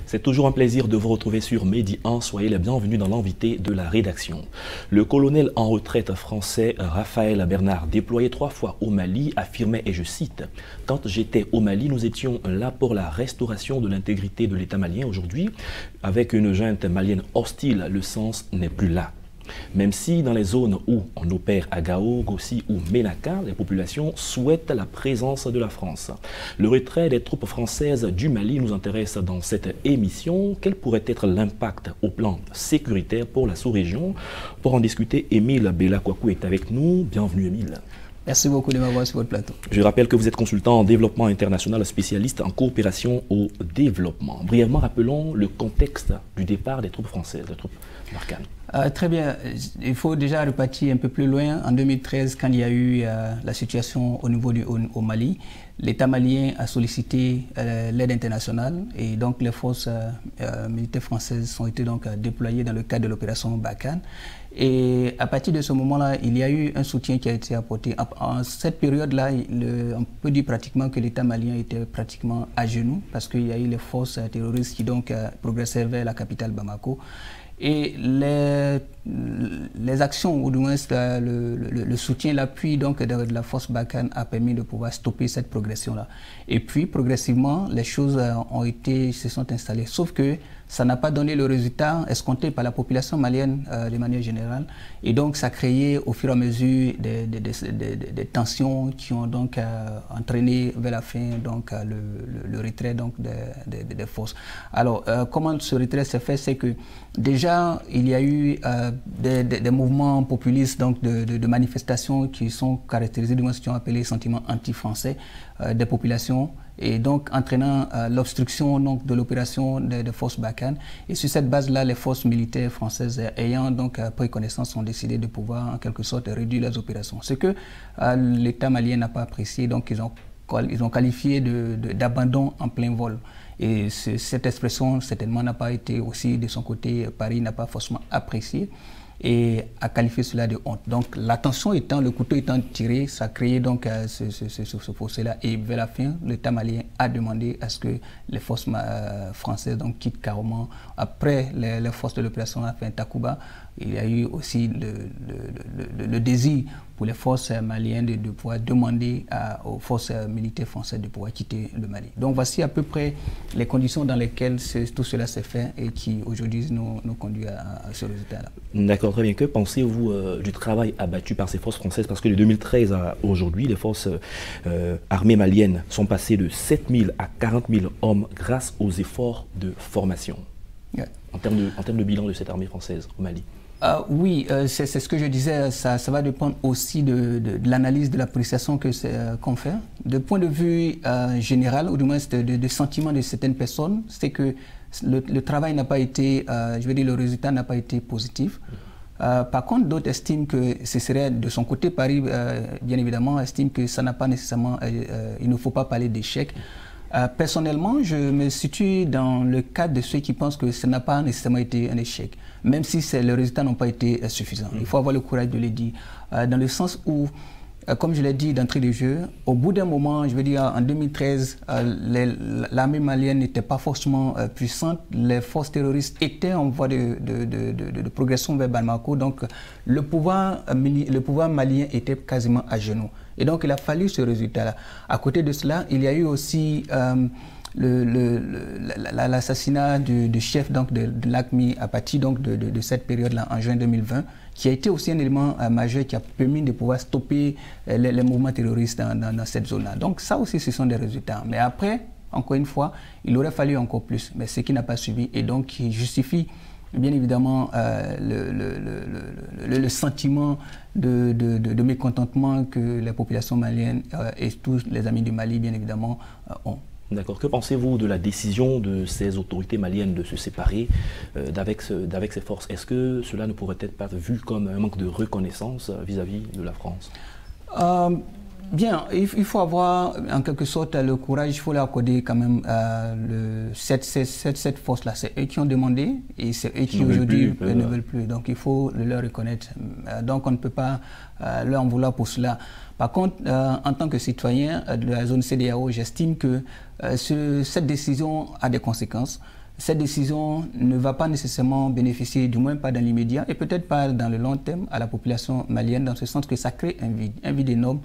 C'est toujours un plaisir de vous retrouver sur Medi 1. Soyez les bienvenus dans l'invité de la rédaction. Le colonel en retraite français Raphaël Bernard, déployé 3 fois au Mali, affirmait, et je cite, « Quand j'étais au Mali, nous étions là pour la restauration de l'intégrité de l'État malien. Aujourd'hui, avec une junte malienne hostile, le sens n'est plus là. » Même si dans les zones où on opère à Gao, Gossi ou Ménaka, les populations souhaitent la présence de la France. Le retrait des troupes françaises du Mali nous intéresse dans cette émission. Quel pourrait être l'impact au plan sécuritaire pour la sous-région? Pour en discuter, Émile Bella-Kouakou est avec nous. Bienvenue Émile. Merci beaucoup de m'avoir sur votre plateau. Je rappelle que vous êtes consultant en développement international, spécialiste en coopération au développement. Brièvement, rappelons le contexte du départ des troupes françaises, des troupes Barkhane. Très bien. Il faut déjà repartir un peu plus loin. En 2013, quand il y a eu la situation au niveau au Mali, l'État malien a sollicité l'aide internationale et donc les forces militaires françaises ont été donc déployées dans le cadre de l'opération Barkhane. Et à partir de ce moment-là, il y a eu un soutien qui a été apporté. En cette période-là, on peut dire pratiquement que l'État malien était pratiquement à genoux parce qu'il y a eu les forces terroristes qui donc progressaient vers la capitale Bamako. Et les actions, ou du moins le soutien, l'appui donc de la force Barkhane a permis de pouvoir stopper cette progression-là. Et puis progressivement, les choses se sont installées. Sauf que ça n'a pas donné le résultat escompté par la population malienne de manière générale. Et donc ça a créé au fur et à mesure des tensions qui ont donc entraîné vers la fin donc, le retrait donc, des forces. Alors comment ce retrait s'est fait? C'est que déjà il y a eu des mouvements populistes, donc de manifestations qui sont caractérisés de ce qu'on appelé sentiments anti-français des populations, et donc entraînant l'obstruction de l'opération des forces Barkhane. Et sur cette base-là, les forces militaires françaises ayant donc pris connaissance ont décidé de pouvoir en quelque sorte réduire leurs opérations. Ce que l'État malien n'a pas apprécié, donc ils ont qualifié d'abandon en plein vol. Et cette expression certainement n'a pas été aussi de son côté, Paris n'a pas forcément apprécié et a qualifié cela de honte. Donc la tension étant, le couteau étant tiré, ça a créé donc ce fossé-là. Et vers la fin, l'État malien a demandé à ce que les forces françaises donc, quittent carrément. Après les forces de l'opération Takuba, il y a eu aussi le désir pour les forces maliennes de pouvoir demander aux forces militaires françaises de pouvoir quitter le Mali. Donc voici à peu près les conditions dans lesquelles tout cela s'est fait et qui aujourd'hui nous conduit à ce résultat-là. D'accord, très bien. Que pensez-vous du travail abattu par ces forces françaises? Parce que de 2013 à aujourd'hui, les forces armées maliennes sont passées de 7 000 à 40 000 hommes grâce aux efforts de formation. Yeah. En termes de bilan de cette armée française au Mali. Oui, c'est ce que je disais, ça va dépendre aussi de l'analyse, de l'appréciation qu'on fait. De point de vue général, ou du moins de sentiment de certaines personnes, c'est que le travail n'a pas été, je veux dire, le résultat n'a pas été positif. Par contre, d'autres estiment que ce serait, de son côté, Paris, bien évidemment, estime que ça n'a pas nécessairement, il ne faut pas parler d'échec. Personnellement, je me situe dans le cadre de ceux qui pensent que ça n'a pas nécessairement été un échec, même si les résultats n'ont pas été suffisants. Il faut avoir le courage de le dire, dans le sens où, comme je l'ai dit d'entrée de jeu, au bout d'un moment, je veux dire en 2013, l'armée malienne n'était pas forcément puissante, les forces terroristes étaient en voie de progression vers Bamako, donc le pouvoir malien était quasiment à genoux. Et donc il a fallu ce résultat-là. À côté de cela, il y a eu aussi l'assassinat du chef donc, de l'AQMI à partir donc, de cette période-là, en juin 2020, qui a été aussi un élément majeur qui a permis de pouvoir stopper les mouvements terroristes dans cette zone-là. Donc ça aussi, ce sont des résultats. Mais après, encore une fois, il aurait fallu encore plus, mais ce qui n'a pas suivi et donc qui justifie bien évidemment le sentiment de mécontentement que les populations maliennes et tous les amis du Mali, bien évidemment, ont. D'accord. Que pensez-vous de la décision de ces autorités maliennes de se séparer d'avec ces forces? Est-ce que cela ne pourrait être pas vu comme un manque de reconnaissance vis-à-vis de la France? Bien, il faut avoir en quelque sorte le courage, il faut leur accorder quand même cette force-là. C'est eux qui ont demandé et c'est eux qui aujourd'hui ne veulent plus. Donc il faut le leur reconnaître. Donc on ne peut pas leur en vouloir pour cela. Par contre, en tant que citoyen de la zone CEDEAO, j'estime que cette décision a des conséquences. cette décision ne va pas nécessairement bénéficier, du moins pas dans l'immédiat, et peut-être pas dans le long terme, à la population malienne, dans ce sens que ça crée un vide énorme.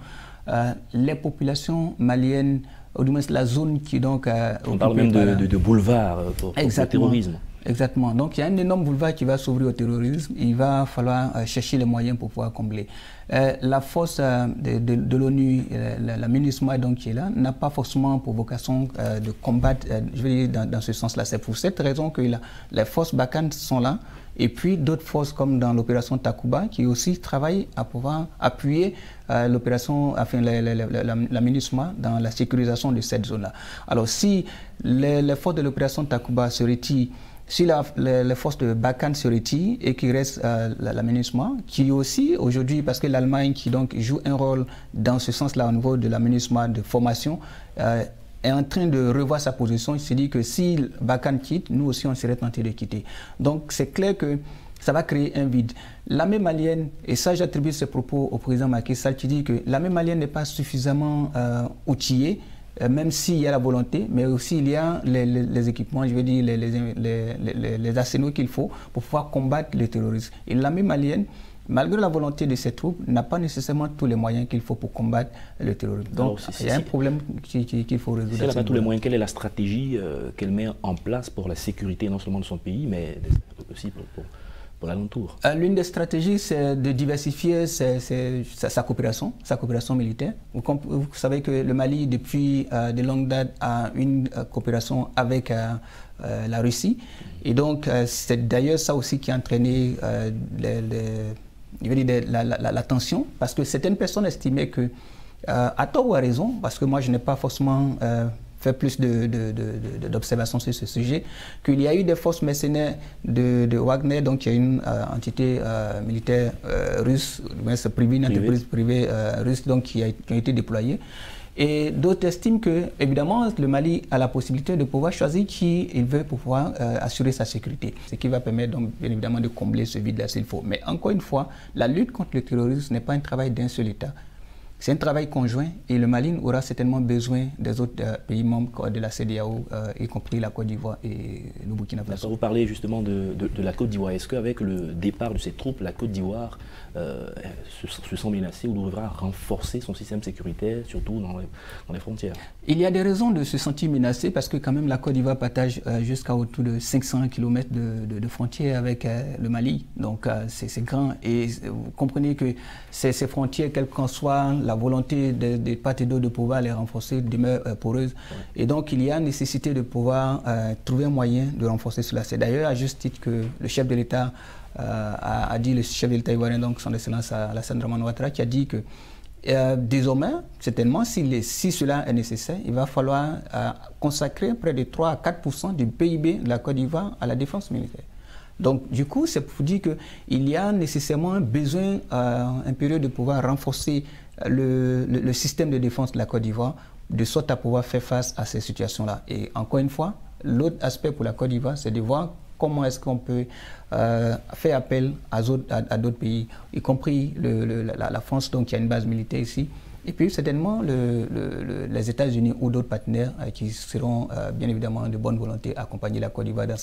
Les populations maliennes, ou du moins la zone qui donc... On parle même de boulevard pour le terrorisme. Exactement. Donc il y a un énorme boulevard qui va s'ouvrir au terrorisme. Il va falloir chercher les moyens pour pouvoir combler. La force de l'ONU, la MINUSMA donc, qui est là, n'a pas forcément pour vocation de combattre, je vais dire dans ce sens-là. C'est pour cette raison que les forces Barkhane sont là. Et puis d'autres forces comme dans l'opération Takuba qui aussi travaillent à pouvoir appuyer l'opération, enfin la MINUSMA dans la sécurisation de cette zone-là. Alors si les forces de l'opération Takuba se retirent, si les forces de Barkhane se retirent et qu'il reste la MINUSMA, qui aussi aujourd'hui, parce que l'Allemagne qui donc joue un rôle dans ce sens-là au niveau de la MINUSMA de formation, est en train de revoir sa position. Il s'est dit que si Barkhane quitte, nous aussi on serait tentés de quitter. Donc c'est clair que ça va créer un vide. L'armée malienne, et ça j'attribue ces propos au président Macky Sall, qui dit que l'armée malienne n'est pas suffisamment outillée, même s'il y a la volonté, mais aussi il y a les équipements, je veux dire les arsenaux qu'il faut pour pouvoir combattre le terrorisme. Et l'armée malienne, malgré la volonté de ces troupes, n'a pas nécessairement tous les moyens qu'il faut pour combattre le terrorisme. Donc il y a un problème qu'il faut résoudre. Si elle n'a pas tous les moyens, quelle est la stratégie qu'elle met en place pour la sécurité non seulement de son pays, mais aussi pour l'alentour? L'une des stratégies, c'est de diversifier sa coopération militaire. Vous savez que le Mali, depuis de longue date, a une coopération avec la Russie. Et donc, c'est d'ailleurs ça aussi qui a entraîné la tension, parce que certaines personnes estimaient que, à tort ou à raison, parce que moi je n'ai pas forcément fait plus d'observations sur ce sujet, qu'il y a eu des forces mercenaires de Wagner, donc il y a une entité militaire russe, une entreprise privée russe donc, qui a été déployée. Et d'autres estiment que, évidemment, le Mali a la possibilité de pouvoir choisir qui il veut pour pouvoir assurer sa sécurité. Ce qui va permettre, donc, bien évidemment, de combler ce vide-là s'il faut. Mais encore une fois, la lutte contre le terrorisme n'est pas un travail d'un seul État. C'est un travail conjoint et le Mali aura certainement besoin des autres pays membres de la CEDEAO, y compris la Côte d'Ivoire et le Burkina Faso. Vous parlez justement de la Côte d'Ivoire. Est-ce qu'avec le départ de ces troupes, la Côte d'Ivoire se sent menacée ou devra renforcer son système sécuritaire, surtout dans les frontières? Il y a des raisons de se sentir menacée parce que quand même la Côte d'Ivoire partage jusqu'à autour de 500 km de frontières avec le Mali. Donc c'est grand et vous comprenez que ces frontières, quelle qu'en soit la volonté de part et d'autre de pouvoir les renforcer, demeure poreuse. Et donc il y a nécessité de pouvoir trouver un moyen de renforcer cela. C'est d'ailleurs à juste titre que le chef de l'État a dit, le chef de l'État ivoirien, donc son Excellence Alassane Dramane Ouattara, qui a dit que désormais, certainement, si cela est nécessaire, il va falloir consacrer près de 3 à 4% du PIB de la Côte d'Ivoire à la défense militaire. Donc, du coup, c'est pour dire qu'il y a nécessairement un besoin impérieux de pouvoir renforcer le système de défense de la Côte d'Ivoire, de sorte à pouvoir faire face à ces situations-là. Et encore une fois, l'autre aspect pour la Côte d'Ivoire, c'est de voir comment est-ce qu'on peut faire appel à d'autres pays, y compris la France, donc il y a une base militaire ici, et puis certainement les États-Unis ou d'autres partenaires qui seront bien évidemment de bonne volonté à accompagner la Côte d'Ivoire dans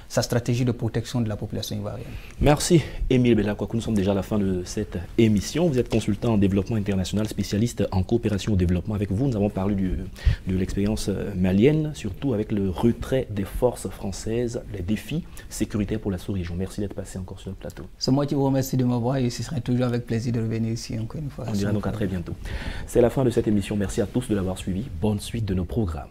sa stratégie de protection de la population ivoirienne. Merci Émile Bellakwaku, nous sommes déjà à la fin de cette émission. Vous êtes consultant en développement international, spécialiste en coopération au développement. Avec vous, nous avons parlé de l'expérience malienne, surtout avec le retrait des forces françaises, les défis sécuritaires pour la sous-région. Merci d'être passé encore sur le plateau. C'est moi qui vous remercie de m'avoir et ce serait toujours avec plaisir de revenir ici encore une fois. On dira donc à très bientôt. C'est la fin de cette émission. Merci à tous de l'avoir suivi. Bonne suite de nos programmes.